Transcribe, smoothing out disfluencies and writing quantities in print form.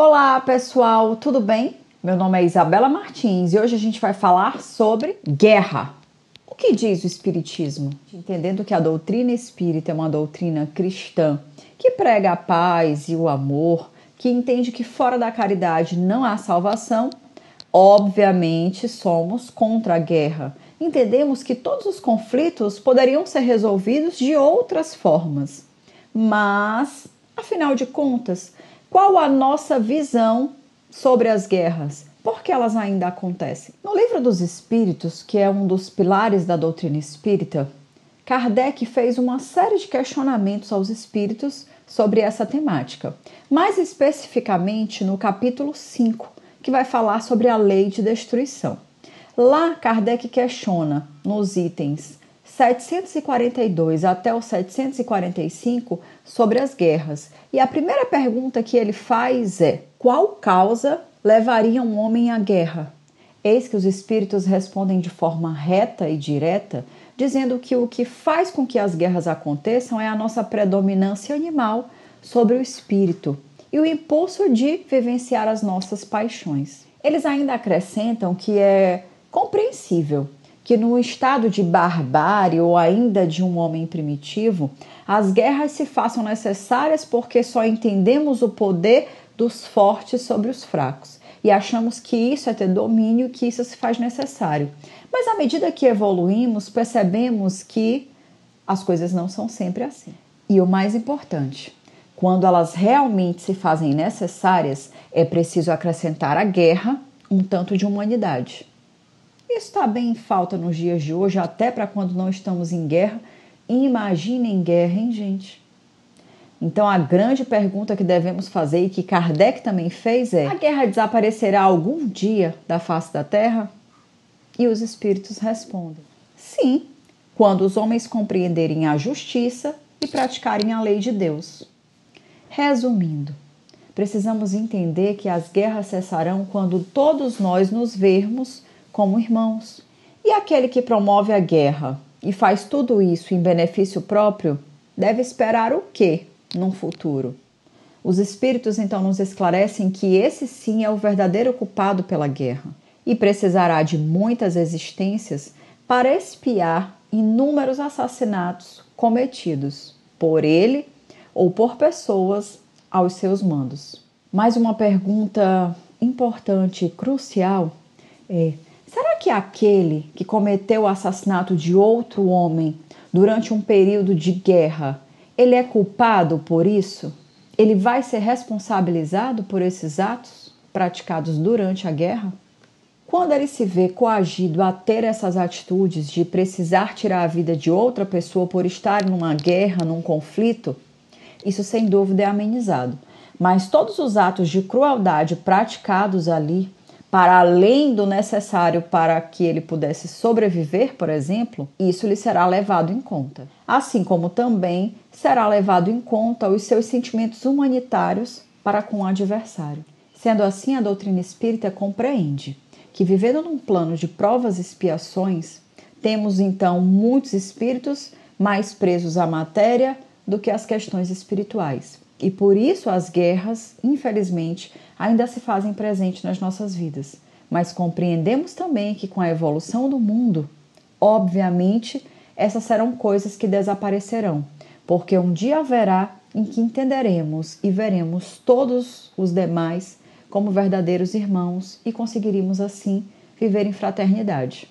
Olá pessoal, tudo bem? Meu nome é Isabela Martins e hoje a gente vai falar sobre guerra. O que diz o Espiritismo? Entendendo que a doutrina espírita é uma doutrina cristã que prega a paz e o amor, que entende que fora da caridade não há salvação, obviamente somos contra a guerra. Entendemos que todos os conflitos poderiam ser resolvidos de outras formas. Mas, afinal de contas, qual a nossa visão sobre as guerras? Por que elas ainda acontecem? No Livro dos Espíritos, que é um dos pilares da doutrina espírita, Kardec fez uma série de questionamentos aos espíritos sobre essa temática. Mais especificamente no capítulo 5, que vai falar sobre a lei de destruição. Lá, Kardec questiona nos itens 742 até o 745 sobre as guerras. E a primeira pergunta que ele faz é: qual causa levaria um homem à guerra? Eis que os espíritos respondem de forma reta e direta, dizendo que o que faz com que as guerras aconteçam é a nossa predominância animal sobre o espírito e o impulso de vivenciar as nossas paixões. Eles ainda acrescentam que é compreensível que no estado de barbárie ou ainda de um homem primitivo, as guerras se façam necessárias porque só entendemos o poder dos fortes sobre os fracos e achamos que isso é ter domínio, que isso se faz necessário. Mas à medida que evoluímos, percebemos que as coisas não são sempre assim. E o mais importante, quando elas realmente se fazem necessárias, é preciso acrescentar à guerra um tanto de humanidade. Isso está bem em falta nos dias de hoje, até para quando não estamos em guerra. Imaginem guerra, hein, gente? Então, a grande pergunta que devemos fazer e que Kardec também fez é: a guerra desaparecerá algum dia da face da Terra? E os espíritos respondem: sim, quando os homens compreenderem a justiça e praticarem a lei de Deus. Resumindo, precisamos entender que as guerras cessarão quando todos nós nos vermos como irmãos. E aquele que promove a guerra e faz tudo isso em benefício próprio, deve esperar o quê num futuro? Os espíritos então nos esclarecem que esse sim é o verdadeiro culpado pela guerra e precisará de muitas existências para expiar inúmeros assassinatos cometidos por ele ou por pessoas aos seus mandos. Mais uma pergunta importante e crucial é: será que aquele que cometeu o assassinato de outro homem durante um período de guerra, ele é culpado por isso? Ele vai ser responsabilizado por esses atos praticados durante a guerra? Quando ele se vê coagido a ter essas atitudes de precisar tirar a vida de outra pessoa por estar numa guerra, num conflito, isso sem dúvida é amenizado. Mas todos os atos de crueldade praticados ali, para além do necessário para que ele pudesse sobreviver, por exemplo, isso lhe será levado em conta. Assim como também será levado em conta os seus sentimentos humanitários para com o adversário. Sendo assim, a doutrina espírita compreende que, vivendo num plano de provas e expiações, temos então muitos espíritos mais presos à matéria do que às questões espirituais. E por isso as guerras, infelizmente, ainda se fazem presentes nas nossas vidas. Mas compreendemos também que com a evolução do mundo, obviamente, essas serão coisas que desaparecerão, porque um dia haverá em que entenderemos e veremos todos os demais como verdadeiros irmãos e conseguiremos assim viver em fraternidade.